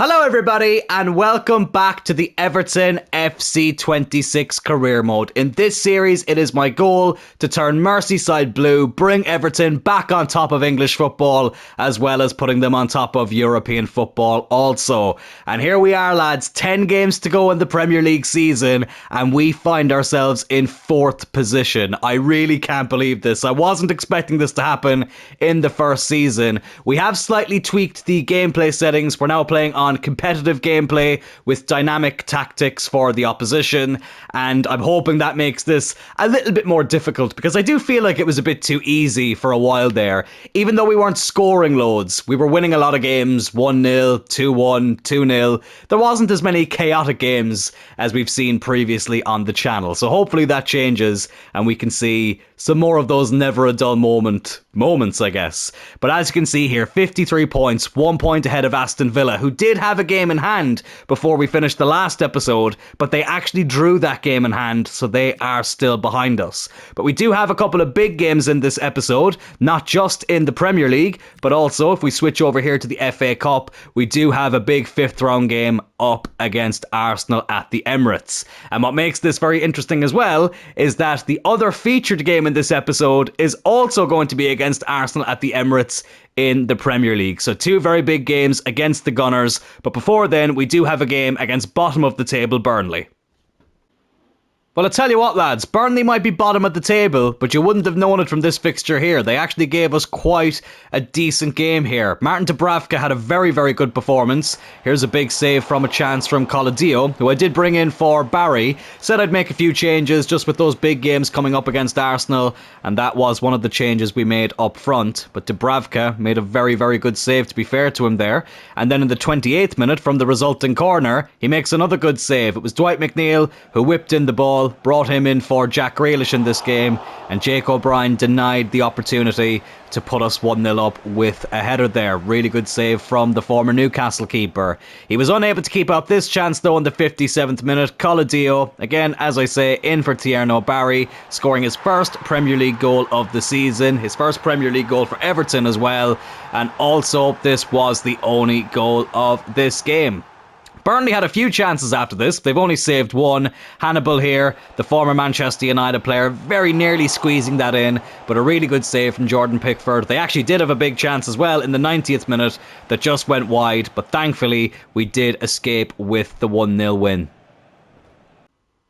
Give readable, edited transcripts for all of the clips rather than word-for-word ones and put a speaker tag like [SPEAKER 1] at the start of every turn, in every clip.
[SPEAKER 1] Hello everybody and welcome back to the Everton FC 26 career mode. In this series it is my goal to turn Merseyside blue, bring Everton back on top of English football as well as putting them on top of European football also. And here we are lads, 10 games to go in the Premier League season and we find ourselves in 4th position. I really can't believe this. I wasn't expecting this to happen in the first season. We have slightly tweaked the gameplay settings. We're now playing on competitive gameplay with dynamic tactics for the opposition, and I'm hoping that makes this a little bit more difficult because I do feel like it was a bit too easy for a while there. Even though we weren't scoring loads, we were winning a lot of games, 1-0, 2-1, 2-0. There wasn't as many chaotic games as we've seen previously on the channel, so hopefully that changes and we can see some more of those never a dull moments, I guess. But as you can see here, 53 points, 1 point ahead of Aston Villa, who did have a game in hand before we finished the last episode, but they actually drew that game in hand, so they are still behind us. But we do have a couple of big games in this episode, not just in the Premier League, but also if we switch over here to the FA Cup, we do have a big 5th round game up against Arsenal at the Emirates. And what makes this very interesting as well is that the other featured game in this episode is also going to be against Arsenal at the Emirates in the Premier League. So 2 very big games against the Gunners, but before then we do have a game against bottom of the table Burnley. Well, I'll tell you what lads, Burnley might be bottom of the table, but you wouldn't have known it from this fixture here. They actually gave us quite a decent game here. Martin Dubravka had a very, very good performance. Here's a big save from a chance from Coladio, who I did bring in for Barry. Said I'd make a few changes just with those big games coming up against Arsenal, and that was one of the changes we made up front. But Dubravka made a very, very good save, to be fair to him there. And then in the 28th minute from the resulting corner, he makes another good save. It was Dwight McNeil who whipped in the ball, brought him in for Jack Grealish in this game, and Jake O'Brien denied the opportunity to put us 1-0 up with a header there. Really good save from the former Newcastle keeper. He was unable to keep out this chance though in the 57th minute. Coladio, again as I say, in for Tierno Barry, scoring his first Premier League goal of the season, his first Premier League goal for Everton as well, and also this was the only goal of this game. Burnley had a few chances after this. They've only saved one. Hannibal here, the former Manchester United player, very nearly squeezing that in, but a really good save from Jordan Pickford. They actually did have a big chance as well in the 90th minute that just went wide, but thankfully we did escape with the 1-0 win.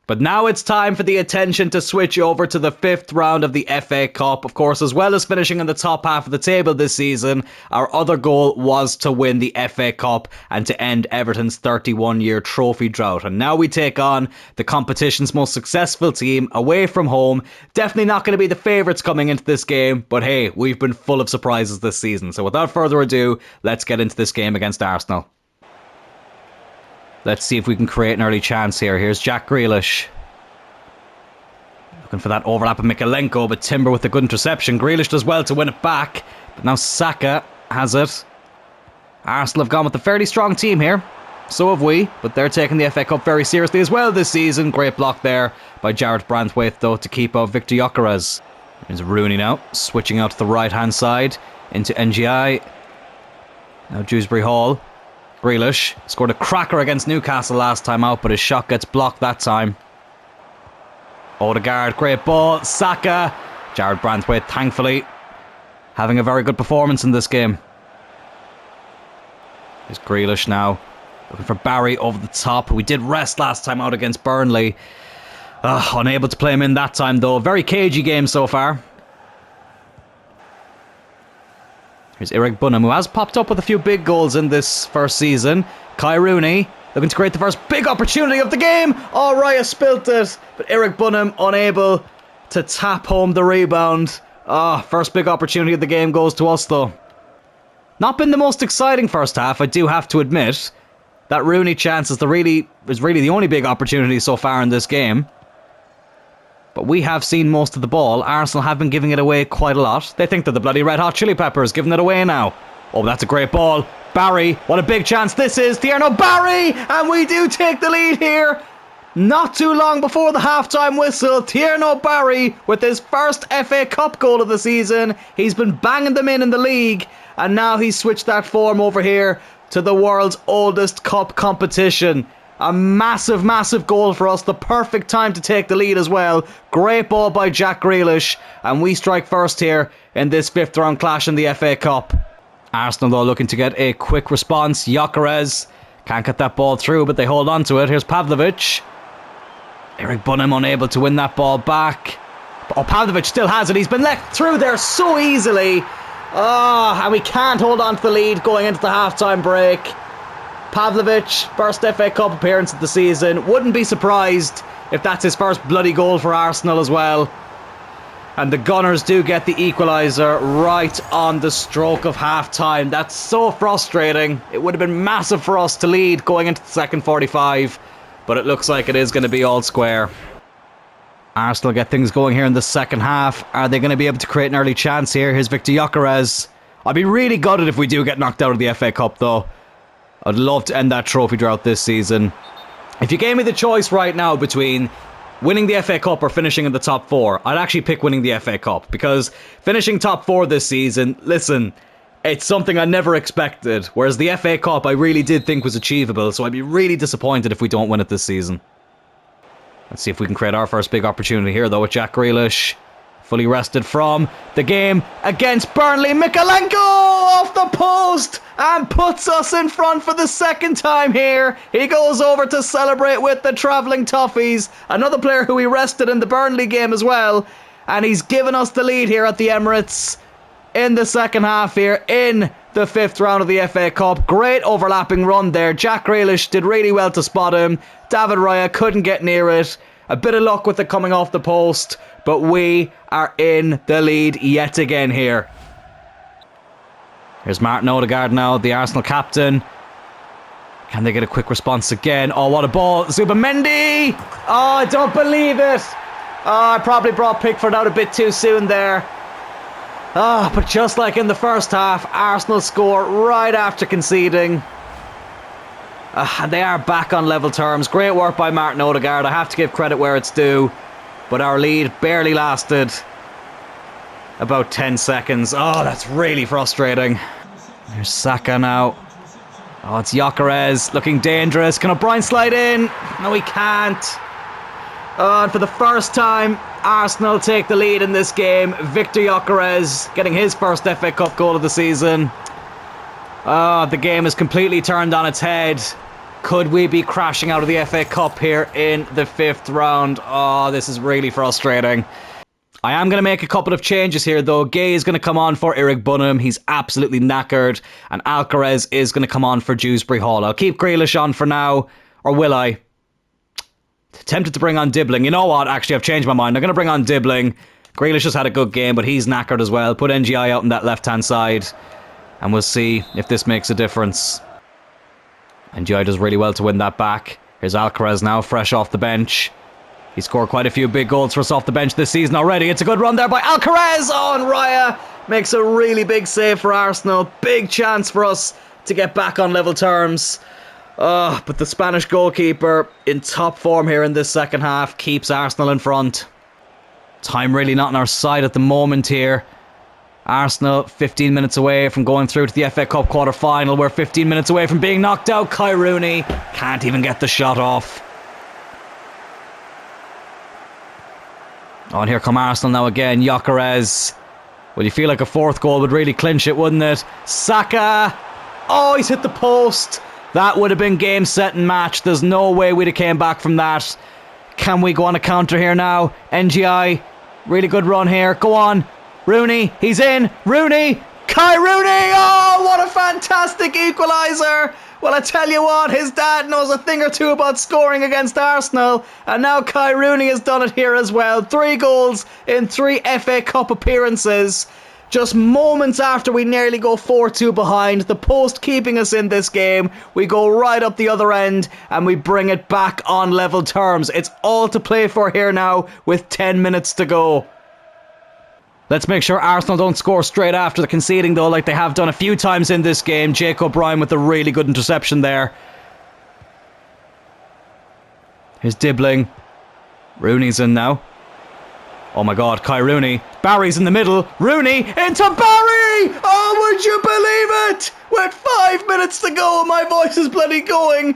[SPEAKER 1] But now it's time for the attention to switch over to the 5th round of the FA Cup. Of course, as well as finishing in the top half of the table this season, our other goal was to win the FA Cup and to end Everton's 31-year trophy drought. And now we take on the competition's most successful team away from home. Definitely not going to be the favourites coming into this game, but hey, we've been full of surprises this season. So without further ado, let's get into this game against Arsenal. Let's see if we can create an early chance here. Here's Jack Grealish. Looking for that overlap of Mikalenko, but Timber with a good interception. Grealish does well to win it back, but now Saka has it. Arsenal have gone with a fairly strong team here. So have we, but they're taking the FA Cup very seriously as well this season. Great block there by Jarrett Branthwaite, though, to keep out Victor Gyökeres. There's Rooney now, switching out to the right-hand side into NGI. Now Dewsbury Hall. Grealish scored a cracker against Newcastle last time out, but his shot gets blocked that time. Odegaard, great ball. Saka. Jarrett Branthwaite, thankfully, having a very good performance in this game. Here's Grealish now. Looking for Barry over the top. We did rest last time out against Burnley. Unable to play him in that time, though. Very cagey game so far. Here's Eric Bunham, who has popped up with a few big goals in this first season. Kai Rooney, looking to create the first big opportunity of the game. Oh, Raya spilt it, but Eric Bunham unable to tap home the rebound. First big opportunity of the game goes to us, though. Not been the most exciting first half, I do have to admit. That Rooney chance is really the only big opportunity so far in this game. But we have seen most of the ball. Arsenal have been giving it away quite a lot. They think they're the bloody Red Hot Chili Peppers giving it away now. Oh, that's a great ball. Barry, what a big chance this is. Tierno Barry, and we do take the lead here. Not too long before the halftime whistle, Tierno Barry with his first FA Cup goal of the season. He's been banging them in the league, and now he's switched that form over here to the world's oldest cup competition. A massive, massive goal for us. The perfect time to take the lead as well. Great ball by Jack Grealish. And we strike first here in this 5th round clash in the FA Cup. Arsenal, though, looking to get a quick response. Gyökeres can't get that ball through, but they hold on to it. Here's Pavlovic. Eric Bunham unable to win that ball back. Oh, Pavlovic still has it. He's been let through there so easily. Oh, and we can't hold on to the lead going into the half-time break. Pavlovic, first FA Cup appearance of the season. Wouldn't be surprised if that's his first bloody goal for Arsenal as well. And the Gunners do get the equaliser right on the stroke of half-time. That's so frustrating. It would have been massive for us to lead going into the second 45. But it looks like it is going to be all square. Arsenal get things going here in the second half. Are they going to be able to create an early chance here? Here's Victor Gyökeres. I'd be really gutted if we do get knocked out of the FA Cup, though. I'd love to end that trophy drought this season. If you gave me the choice right now between winning the FA Cup or finishing in the top 4, I'd actually pick winning the FA Cup. Because finishing top 4 this season, listen, it's something I never expected. Whereas the FA Cup I really did think was achievable. So I'd be really disappointed if we don't win it this season. Let's see if we can create our first big opportunity here, though, with Jack Grealish. Fully rested from the game against Burnley. Mykolenko off the post and puts us in front for the second time here. He goes over to celebrate with the travelling Toffees. Another player who he rested in the Burnley game as well. And he's given us the lead here at the Emirates in the second half here in the 5th round of the FA Cup. Great overlapping run there. Jack Grealish did really well to spot him. David Raya couldn't get near it. A bit of luck with it coming off the post, but we are in the lead yet again here. Here's Martin Odegaard now, the Arsenal captain. Can they get a quick response again? Oh, what a ball. Zubamendi! Oh, I don't believe it. Oh, I probably brought Pickford out a bit too soon there. Oh, but just like in the first half, Arsenal score right after conceding. And they are back on level terms. Great work by Martin Odegaard. I have to give credit where it's due. But our lead barely lasted about 10 seconds. Oh, that's really frustrating. There's Saka now. Oh, it's Gyökeres looking dangerous. Can O'Brien slide in? No, he can't. Oh, and for the first time, Arsenal take the lead in this game. Victor Gyökeres getting his first FA Cup goal of the season. Oh, the game is completely turned on its head. Could we be crashing out of the FA Cup here in the 5th round? Oh, this is really frustrating. I am going to make a couple of changes here, though. Gay is going to come on for Eric Bunham. He's absolutely knackered. And Alcaraz is going to come on for Dewsbury Hall. I'll keep Grealish on for now. Or will I? Tempted to bring on Dibbling. You know what? Actually, I've changed my mind. I'm going to bring on Dibbling. Grealish has had a good game, but he's knackered as well. Put NGI out on that left-hand side. And we'll see if this makes a difference. NGI does really well to win that back. Here's Alcaraz now, fresh off the bench. He scored quite a few big goals for us off the bench this season already. It's a good run there by Alcaraz. Oh, and Raya makes a really big save for Arsenal. Big chance for us to get back on level terms. But the Spanish goalkeeper in top form here in this second half keeps Arsenal in front. Time really not on our side at the moment here. Arsenal 15 minutes away from going through to the FA Cup quarter-final. We're 15 minutes away from being knocked out. Kai Rooney can't even get the shot off. Oh, and here come Arsenal now again. Gyökeres. Well, you feel like a fourth goal would really clinch it, wouldn't it? Saka. Oh, he's hit the post. That would have been game, set and match. There's no way we'd have came back from that. Can we go on a counter here now? NGI. Really good run here. Go on. Rooney, he's in. Rooney, Kai Rooney. Oh, what a fantastic equaliser. Well, I tell you what, his dad knows a thing or two about scoring against Arsenal. And now Kai Rooney has done it here as well. 3 goals in 3 FA Cup appearances. Just moments after we nearly go 4-2 behind, the post keeping us in this game, we go right up the other end and we bring it back on level terms. It's all to play for here now with 10 minutes to go. Let's make sure Arsenal don't score straight after the conceding, though, like they have done a few times in this game. Jake O'Brien with a really good interception there. Here's Dibbling. Rooney's in now. Oh my God, Kai Rooney. Barry's in the middle. Rooney into Barry! Oh, would you believe it? With 5 minutes to go, my voice is bloody going.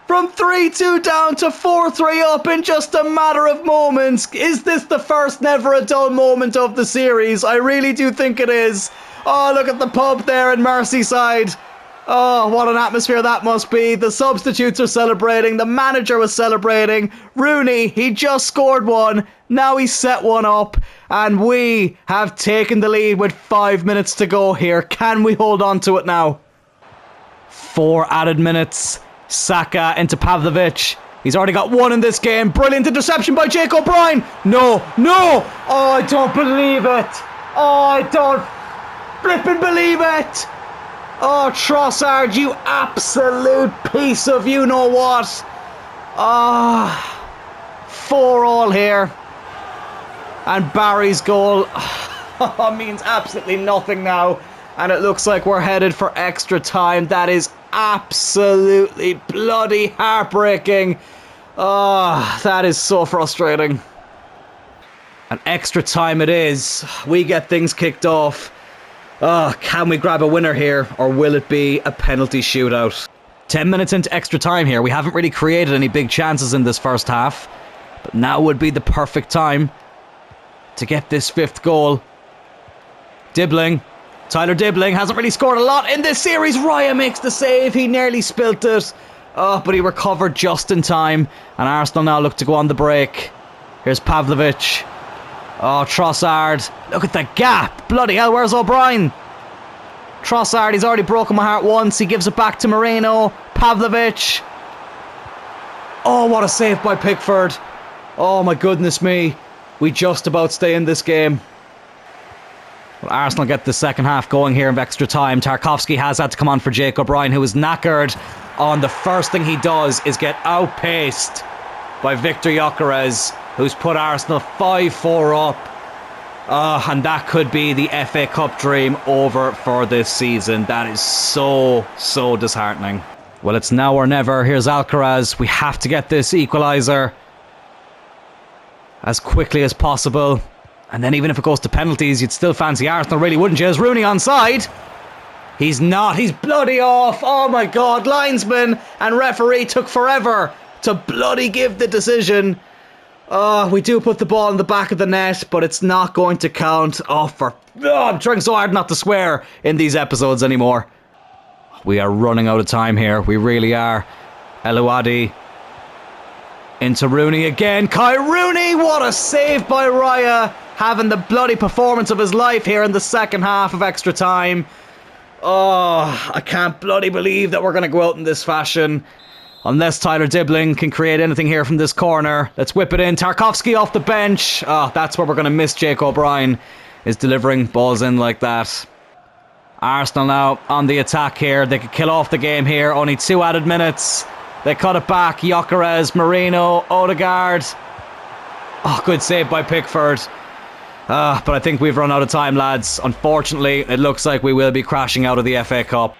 [SPEAKER 1] From 3-2 down to 4-3 up in just a matter of moments. Is this the first never a dull moment of the series? I really do think it is. Oh, look at the pub there in Merseyside. Oh, what an atmosphere that must be. The substitutes are celebrating. The manager was celebrating. Rooney, he just scored one. Now he's set one up. And we have taken the lead with 5 minutes to go here. Can we hold on to it now? 4 added minutes. Saka into Pavlovic. He's already got one in this game. Brilliant interception by Jake O'Brien. No. Oh, I don't believe it. Oh, I don't flipping believe it. Oh, Trossard, you absolute piece of you-know-what. 4-4 here. And Barry's goal means absolutely nothing now. And it looks like we're headed for extra time. That is absolutely bloody heartbreaking. That is so frustrating. And extra time it is. We get things kicked off. Can we grab a winner here, or will it be a penalty shootout? 10 minutes into extra time here. We haven't really created any big chances in this first half, but now would be the perfect time to get this 5th goal. Tyler Dibbling hasn't really scored a lot in this series. Raya makes the save. He nearly spilt it. But he recovered just in time, and Arsenal now look to go on the break. Here's Pavlovic. Oh, Trossard. Look at the gap. Bloody hell, where's O'Brien? Trossard, he's already broken my heart once. He gives it back to Moreno. Pavlovic. Oh, what a save by Pickford. Oh, my goodness me. We just about stay in this game. Well, Arsenal get the second half going here in extra time. Tarkowski has had to come on for Jake O'Brien, who is knackered. And the first thing he does is get outpaced by Victor Gyökeres, who's put Arsenal 5-4 up. And that could be the FA Cup dream over for this season. That is so disheartening. Well, it's now or never. Here's Alcaraz. We have to get this equaliser as quickly as possible. And then even if it goes to penalties, you'd still fancy Arsenal, really, wouldn't you? Is Rooney onside? He's not. He's bloody off. Oh my God. Linesman and referee took forever to bloody give the decision. We do put the ball in the back of the net, but it's not going to count. I'm trying so hard not to swear in these episodes anymore. We are running out of time here. We really are. Elouadi into Rooney again. Kai Rooney, what a save by Raya. Having the bloody performance of his life here in the second half of extra time. I can't bloody believe that we're going to go out in this fashion. Unless Tyler Dibbling can create anything here from this corner. Let's whip it in. Tarkowski off the bench. That's where we're going to miss Jake O'Brien, is delivering balls in like that. Arsenal now on the attack here. They could kill off the game here. Only 2 added minutes. They cut it back. Gyökeres, Moreno, Odegaard. Good save by Pickford. But I think we've run out of time, lads. Unfortunately, it looks like we will be crashing out of the FA Cup.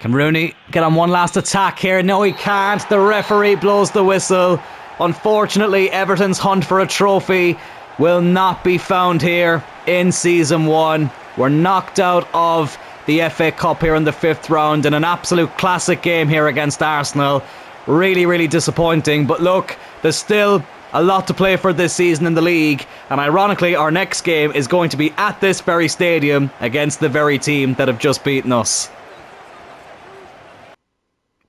[SPEAKER 1] Can Rooney get on one last attack here? No, he can't. The referee blows the whistle. Unfortunately, Everton's hunt for a trophy will not be found here in Season 1. We're knocked out of the FA Cup here in the 5th round in an absolute classic game here against Arsenal. Really disappointing. But look, there's still a lot to play for this season in the league. And ironically, our next game is going to be at this very stadium against the very team that have just beaten us.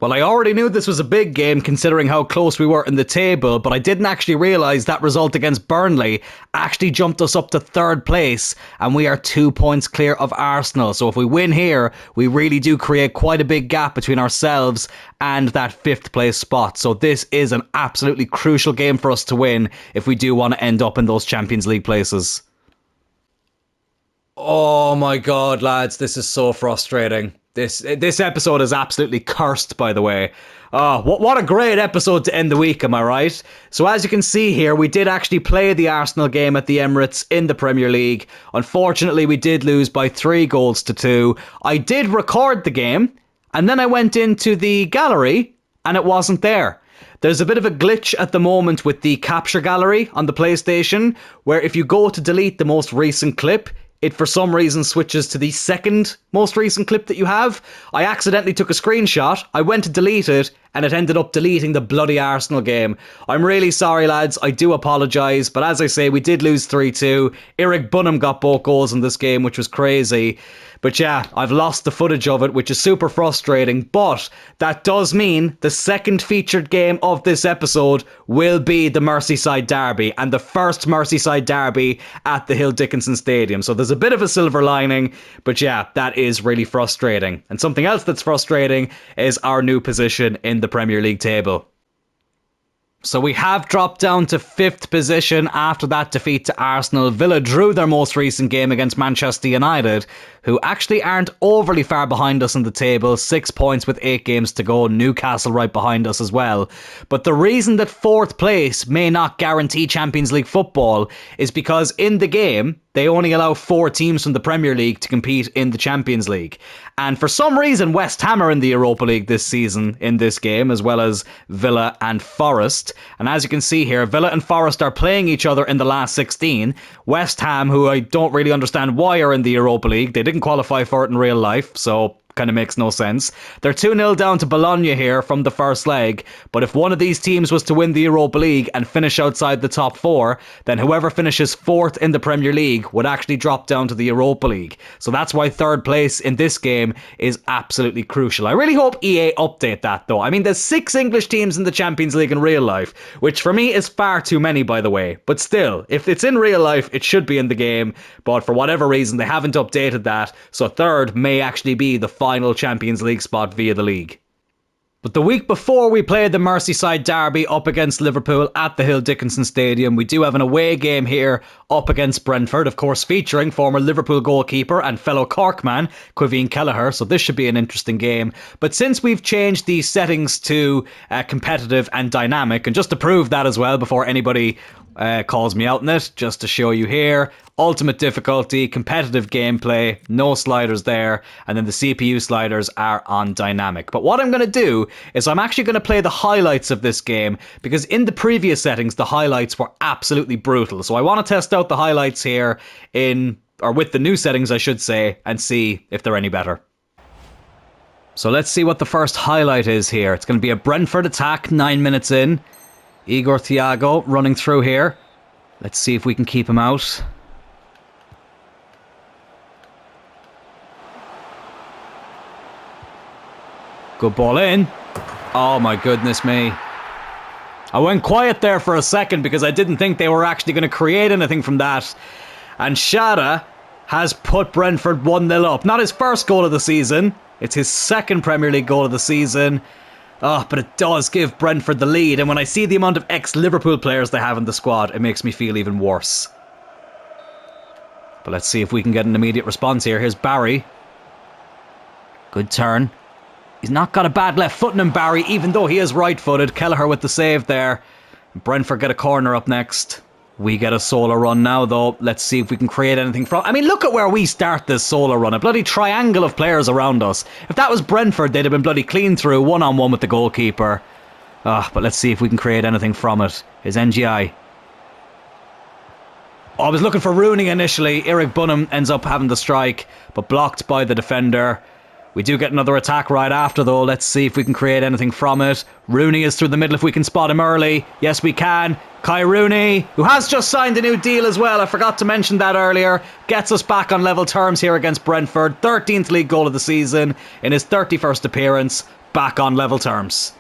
[SPEAKER 1] Well, I already knew this was a big game considering how close we were in the table, but I didn't actually realise that result against Burnley actually jumped us up to 3rd place, and we are 2 points clear of Arsenal. So if we win here, we really do create quite a big gap between ourselves and that 5th place spot. So this is an absolutely crucial game for us to win if we do want to end up in those Champions League places. Oh my God, lads, this is so frustrating. This episode is absolutely cursed, by the way. What a great episode to end the week, am I right? So as you can see here, we did actually play the Arsenal game at the Emirates in the Premier League. Unfortunately, we did lose by 3-2. I did record the game, and then I went into the gallery, and it wasn't there. There's a bit of a glitch at the moment with the capture gallery on the PlayStation, where if you go to delete the most recent clip, it for some reason switches to the second most recent clip that you have. I accidentally took a screenshot, I went to delete it, and it ended up deleting the bloody Arsenal game. I'm really sorry, lads, I do apologise, but as I say, we did lose 3-2. Eric Bunham got both goals in this game, which was crazy. But yeah, I've lost the footage of it, which is super frustrating, but that does mean the second featured game of this episode will be the Merseyside Derby, and the first Merseyside Derby at the Hill Dickinson Stadium. So there's a bit of a silver lining, but yeah, that is really frustrating. And something else that's frustrating is our new position in the Premier League table. So we have dropped down to 5th position after that defeat to Arsenal. Villa drew their most recent game against Manchester United, who actually aren't overly far behind us in the table. 6 points with 8 games to go. Newcastle right behind us as well. But the reason that 4th place may not guarantee Champions League football is because in the game, they only allow 4 teams from the Premier League to compete in the Champions League. And for some reason, West Ham are in the Europa League this season in this game, as well as Villa and Forest. And as you can see here, Villa and Forest are playing each other in the last 16. West Ham, who I don't really understand why are in the Europa League, they didn't qualify for it in real life, so kind of makes no sense. They're 2-0 down to Bologna here from the first leg, but if one of these teams was to win the Europa League and finish outside the top 4, then whoever finishes 4th in the Premier League would actually drop down to the Europa League. So that's why 3rd place in this game is absolutely crucial. I really hope EA update that though. I mean, there's 6 English teams in the Champions League in real life, which for me is far too many, by the way. But still, if it's in real life, it should be in the game, but for whatever reason, they haven't updated that, so 3rd may actually be the final Champions League spot via the league. But the week before we played the Merseyside Derby up against Liverpool at the Hill Dickinson Stadium, we do have an away game here up against Brentford, of course featuring former Liverpool goalkeeper and fellow Cork man Caoimhín Kelleher, so this should be an interesting game. But since we've changed the settings to competitive and dynamic, and just to prove that as well before anybody calls me out on it, just to show you here, ultimate difficulty, competitive gameplay, no sliders there, and then the CPU sliders are on dynamic. But what I'm going to do is I'm actually going to play the highlights of this game, because in the previous settings the highlights were absolutely brutal. So I want to test out the highlights here with the new settings I should say, and see if they're any better. So let's see what the first highlight is here. It's going to be a Brentford attack 9 minutes in. Igor Thiago running through here. Let's see if we can keep him out. Good ball in. Oh my goodness me. I went quiet there for a second because I didn't think they were actually going to create anything from that. And Shada has put Brentford 1-0 up. Not his first goal of the season. It's his second Premier League goal of the season. Oh, but it does give Brentford the lead, and when I see the amount of ex-Liverpool players they have in the squad, it makes me feel even worse. But let's see if we can get an immediate response here. Here's Barry. Good turn. He's not got a bad left foot in him, Barry, even though he is right-footed. Kelleher with the save there. Brentford get a corner up next. We get a solo run now, though. Let's see if we can create anything from... I mean, look at where we start this solo run. A bloody triangle of players around us. If that was Brentford, they'd have been bloody clean through, one-on-one with the goalkeeper. But let's see if we can create anything from it. Here's NGI. Oh, I was looking for Rooney initially. Eric Bunham ends up having the strike, but blocked by the defender. We do get another attack right after though. Let's see if we can create anything from it. Rooney is through the middle if we can spot him early. Yes, we can. Kai Rooney, who has just signed a new deal as well. I forgot to mention that earlier. Gets us back on level terms here against Brentford. 13th league goal of the season in his 31st appearance. Back on level terms.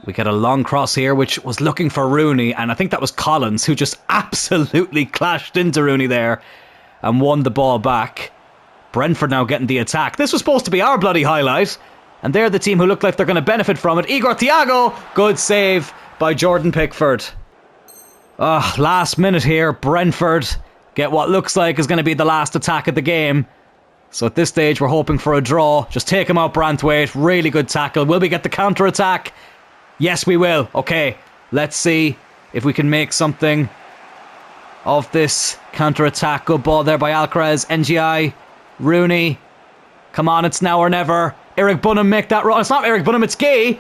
[SPEAKER 1] We get a long cross here, which was looking for Rooney. And I think that was Collins, who just absolutely clashed into Rooney there and won the ball back. Brentford now getting the attack. This was supposed to be our bloody highlight. And they're the team who look like they're going to benefit from it. Igor Thiago. Good save by Jordan Pickford. Last minute here. Brentford get what looks like is going to be the last attack of the game. So at this stage, we're hoping for a draw. Just take him out, Branthwaite. Really good tackle. Will we get the counter-attack? Yes, we will. Okay, let's see if we can make something of this counter-attack. Good ball there by Alcaraz. NGI. Rooney. Come on, it's now or never. Eric Bunham make that run. It's not Eric Bunham, it's Gay.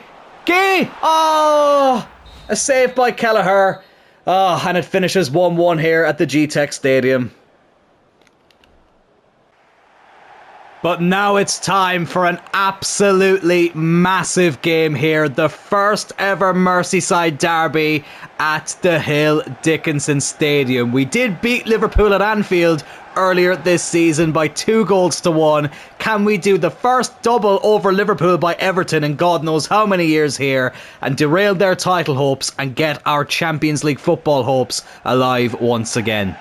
[SPEAKER 1] Gee! Oh! A save by Kelleher. Oh, and it finishes 1-1 here at the G-Tech Stadium. But now it's time for an absolutely massive game here. The first ever Merseyside Derby at the Hill Dickinson Stadium. We did beat Liverpool at Anfield earlier this season by 2-1. Can we do the first double over Liverpool by Everton in God knows how many years here and derail their title hopes and get our Champions League football hopes alive once again?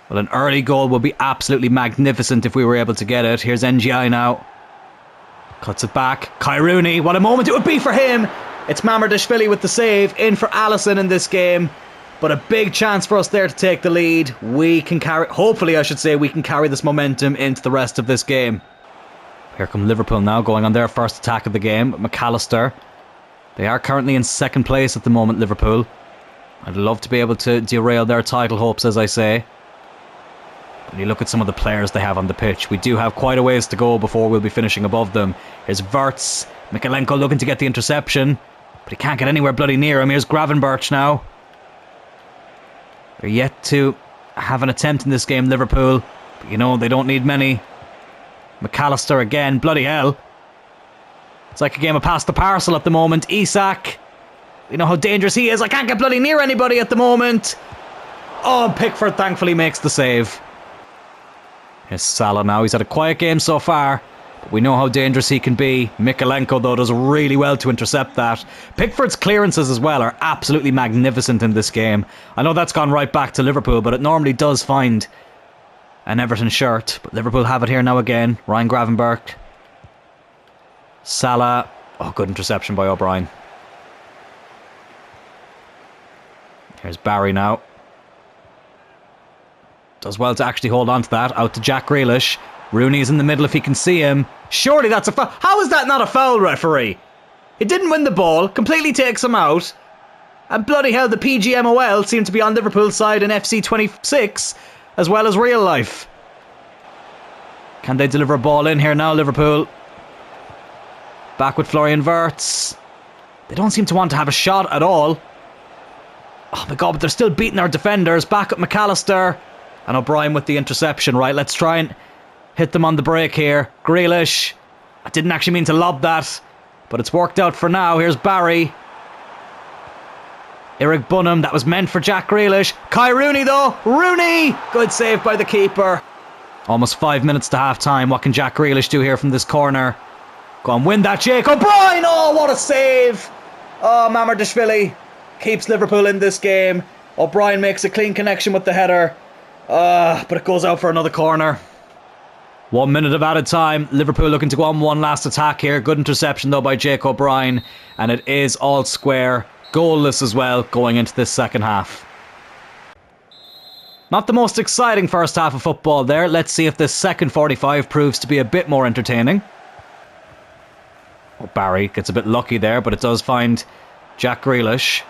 [SPEAKER 1] Well, an early goal would be absolutely magnificent if we were able to get it. Here's NGI now. Cuts it back. Kai Rooney, what a moment it would be for him. It's Mamardashvili with the save. In for Alisson in this game. But a big chance for us there to take the lead. We can carry, hopefully I should say, we can carry this momentum into the rest of this game. Here come Liverpool now, going on their first attack of the game. McAllister. They are currently in second place at the moment, Liverpool. I'd love to be able to derail their title hopes, as I say. When you look at some of the players they have on the pitch, we do have quite a ways to go before we'll be finishing above them. Here's Wirtz. Mikalenko looking to get the interception, but he can't get anywhere bloody near him. Here's Gravenberch now. They're yet to have an attempt in this game, Liverpool. But you know, they don't need many. McAllister again. Bloody hell. It's like a game of pass the parcel at the moment. Isak. You know how dangerous he is. I can't get bloody near anybody at the moment. Oh, Pickford thankfully makes the save. Here's Salah now. He's had a quiet game so far, but we know how dangerous he can be. Mikalenko, though, does really well to intercept that. Pickford's clearances as well are absolutely magnificent in this game. I know that's gone right back to Liverpool, but it normally does find an Everton shirt. But Liverpool have it here now again. Ryan Gravenberch. Salah. Oh, good interception by O'Brien. Here's Barry now. Does well to actually hold on to that. Out to Jack Grealish. Rooney's in the middle if he can see him. Surely that's a foul. How is that not a foul, referee? He didn't win the ball. Completely takes him out. And bloody hell, the PGMOL seem to be on Liverpool's side in FC 26 as well as real life. Can they deliver a ball in here now, Liverpool? Back with Florian Wirtz. They don't seem to want to have a shot at all. Oh my god, but they're still beating our defenders. Back at McAllister. And O'Brien with the interception. Right, let's try and hit them on the break here. Grealish. I didn't actually mean to lob that, but it's worked out for now. Here's Barry. Eric Bunham. That was meant for Jack Grealish. Kai Rooney, though. Rooney! Good save by the keeper. Almost 5 minutes to half time. What can Jack Grealish do here from this corner? Go on, win that, Jake. O'Brien! Oh, what a save! Oh, Mamardashvili keeps Liverpool in this game. O'Brien makes a clean connection with the header. But it goes out for another corner. 1 minute of added time. Liverpool looking to go on one last attack here. Good interception though by Jake O'Brien. And it is all square. Goalless as well going into this second half. Not the most exciting first half of football there. Let's see if this second 45 proves to be a bit more entertaining. Oh, Barry gets a bit lucky there, but it does find Jack Grealish.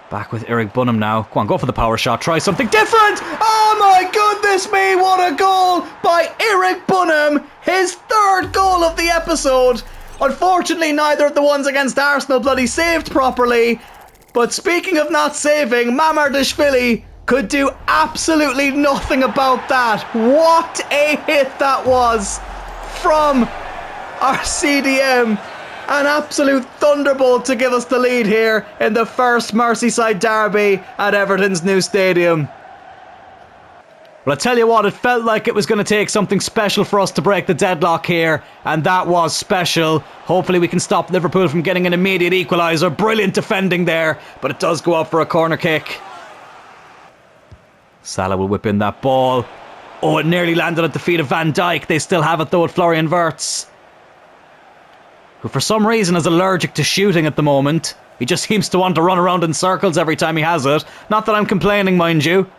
[SPEAKER 1] Back with Eric Bunham now. Go on, go for the power shot. Try something different. Oh my goodness me, what a goal by Eric Bunham. His third goal of the episode. Unfortunately, neither of the ones against Arsenal bloody saved properly. But speaking of not saving, Mamardashvili could do absolutely nothing about that. What a hit that was from our CDM. An absolute thunderbolt to give us the lead here in the first Merseyside Derby at Everton's new stadium. Well, I tell you what, it felt like it was going to take something special for us to break the deadlock here, and that was special. Hopefully we can stop Liverpool from getting an immediate equaliser. Brilliant defending there, but it does go out for a corner kick. Salah will whip in that ball. Oh, it nearly landed at the feet of Van Dijk. They still have it though at Florian Wirtz, who for some reason is allergic to shooting at the moment. He just seems to want to run around in circles every time he has it. Not that I'm complaining, mind you.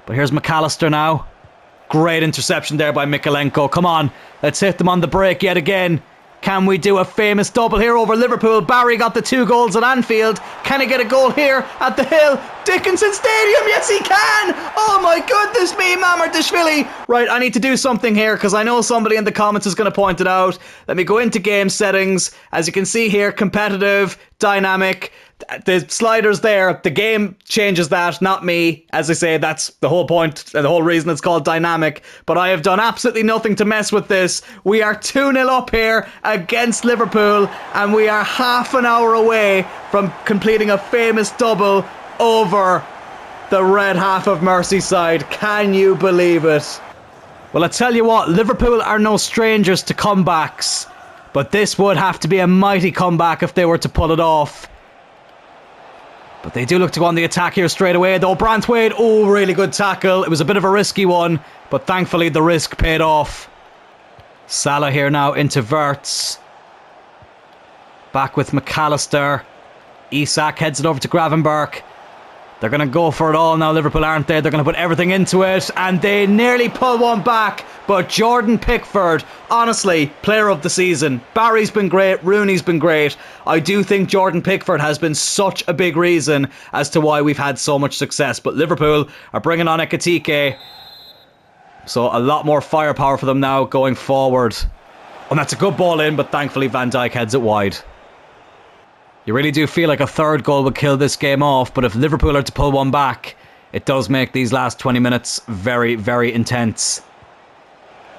[SPEAKER 1] But here's McAllister now. Great interception there by Mikalenko. Come on, let's hit them on the break yet again. Can we do a famous double here over Liverpool? Barry got the 2 goals at Anfield. Can he get a goal here at the Hill? Dickinson Stadium, yes he can! Oh my goodness me, Mamartashvili! Right, I need to do something here because I know somebody in the comments is going to point it out. Let me go into game settings. As you can see here, competitive, dynamic. The sliders there, the game changes that, not me. As I say, that's the whole point and the whole reason it's called dynamic. But I have done absolutely nothing to mess with this. We are 2-0 up here against Liverpool, and we are half an hour away from completing a famous double over the red half of Merseyside. Can you believe it? Well, I tell you what, Liverpool are no strangers to comebacks, but this would have to be a mighty comeback if they were to pull it off. But they do look to go on the attack here straight away, though. Brantwaite, oh, really good tackle. It was a bit of a risky one, but thankfully the risk paid off. Salah here now into Wirtz. Back with McAllister. Isak heads it over to Gravenberch. They're going to go for it all now, Liverpool, aren't they? They're going to put everything into it, and they nearly pull one back. But Jordan Pickford, honestly, player of the season. Barry's been great, Rooney's been great. I do think Jordan Pickford has been such a big reason as to why we've had so much success. But Liverpool are bringing on Ekitike, so a lot more firepower for them now going forward. And that's a good ball in, but thankfully Van Dijk heads it wide. You really do feel like a third goal would kill this game off, but if Liverpool are to pull one back, it does make these last 20 minutes very, very intense.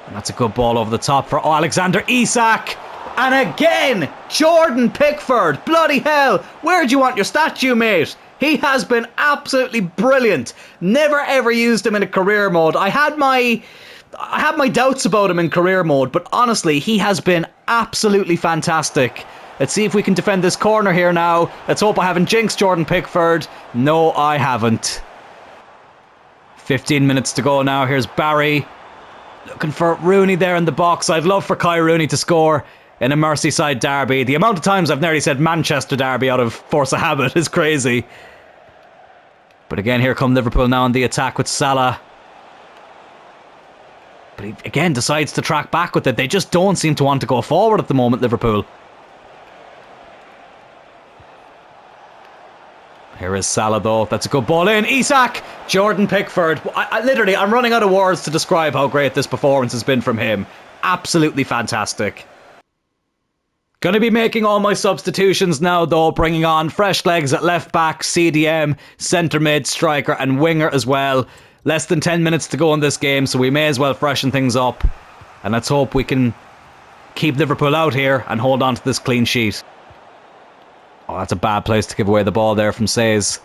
[SPEAKER 1] And that's a good ball over the top for Alexander Isak. And again, Jordan Pickford. Bloody hell, where do you want your statue, mate? He has been absolutely brilliant. Never ever used him in a career mode. I had my doubts about him in career mode, but honestly, he has been absolutely fantastic. Let's see if we can defend this corner here now. Let's hope I haven't jinxed Jordan Pickford. No, I haven't. 15 minutes to go now. Here's Barry. Looking for Rooney there in the box. I'd love for Kai Rooney to score in a Merseyside derby. The amount of times I've nearly said Manchester derby out of force of habit is crazy. But again, here come Liverpool now on the attack with Salah. But he again decides to track back with it. They just don't seem to want to go forward at the moment, Liverpool. Here is Salah though. That's a good ball in. Isak! Jordan Pickford. I'm running out of words to describe how great this performance has been from him. Absolutely fantastic. Going to be making all my substitutions now though, bringing on fresh legs at left back, CDM, centre mid, striker and winger as well. Less than 10 minutes to go in this game, so we may as well freshen things up. And let's hope we can keep Liverpool out here and hold on to this clean sheet. Oh, that's a bad place to give away the ball there from Says.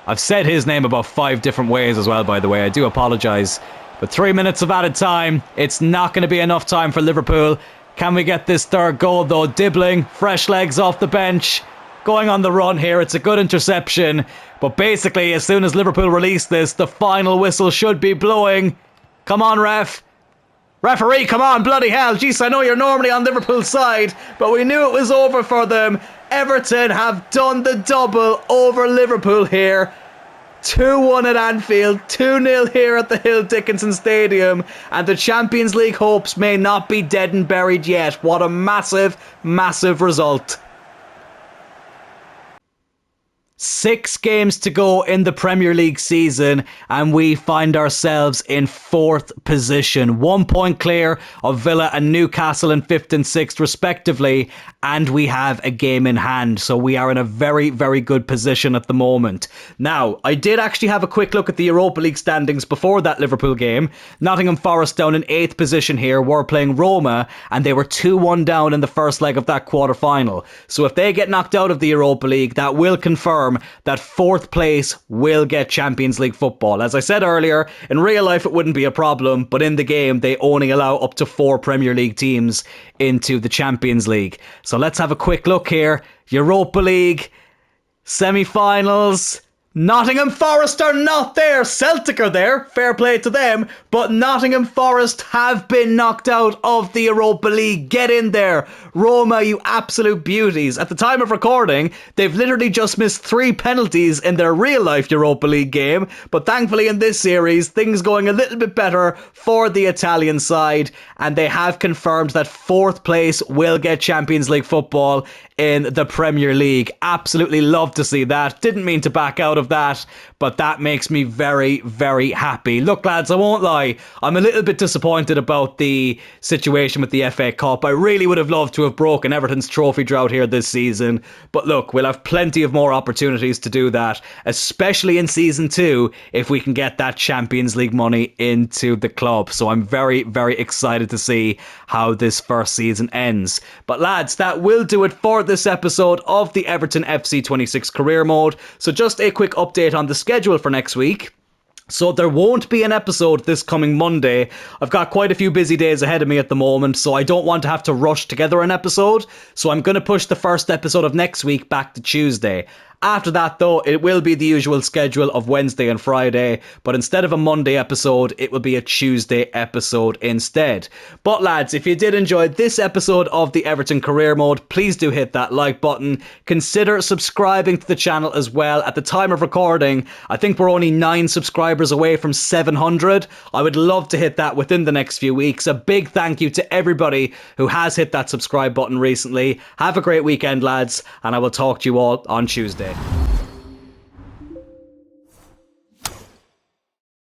[SPEAKER 1] I've said his name about 5 different ways as well, by the way. I do apologise. But 3 minutes of added time. It's not going to be enough time for Liverpool. Can we get this third goal though? Dibbling, fresh legs off the bench. Going on the run here. It's a good interception. But basically, as soon as Liverpool release this, the final whistle should be blowing. Come on, ref. Referee, come on, bloody hell. Jeez, I know you're normally on Liverpool's side, but we knew it was over for them. Everton have done the double over Liverpool here. 2-1 at Anfield, 2-0 here at the Hill Dickinson Stadium, and the Champions League hopes may not be dead and buried yet. What a massive, massive result. 6 games to go in the Premier League season, and we find ourselves in 4th position. 1 point clear of Villa and Newcastle in 5th and 6th respectively, and we have a game in hand, so we are in a very, very good position at the moment. Now, I did actually have a quick look at the Europa League standings before that Liverpool game. Nottingham Forest down in 8th position here. We're playing Roma, and they were 2-1 down in the first leg of that quarter-final. So if they get knocked out of the Europa League, that will confirm that 4th place will get Champions League football. As I said earlier, in real life it wouldn't be a problem, but in the game they only allow up to 4 Premier League teams into the Champions League. So let's have a quick look here. Europa League, semi-finals, Nottingham Forest are not there. Celtic are there. Fair play to them. But Nottingham Forest have been knocked out of the Europa League. Get in there. Roma, you absolute beauties. At the time of recording, they've literally just missed 3 penalties in their real life Europa League game. But thankfully in this series, things going a little bit better for the Italian side. And they have confirmed that 4th place will get Champions League football in the Premier League. Absolutely love to see that. Didn't mean to back out of that, but that makes me very, very happy. Look, lads, I won't lie. I'm a little bit disappointed about the situation with the FA Cup. I really would have loved to have broken Everton's trophy drought here this season. But look, we'll have plenty of more opportunities to do that, especially in season 2, if we can get that Champions League money into the club. So I'm very, very excited to see how this first season ends. But lads, that will do it for this episode of the Everton FC 26 career mode. So just a quick update on the schedule for next week. So there won't be an episode this coming Monday. I've got quite a few busy days ahead of me at the moment, so I don't want to have to rush together an episode. So I'm going to push the first episode of next week back to Tuesday. After that, though, it will be the usual schedule of Wednesday and Friday, but instead of a Monday episode, it will be a Tuesday episode instead. But lads, if you did enjoy this episode of the Everton Career Mode, please do hit that like button. Consider subscribing to the channel as well. At the time of recording, I think we're only 9 subscribers away from 700. I would love to hit that within the next few weeks. A big thank you to everybody who has hit that subscribe button recently. Have a great weekend, lads, and I will talk to you all on Tuesday.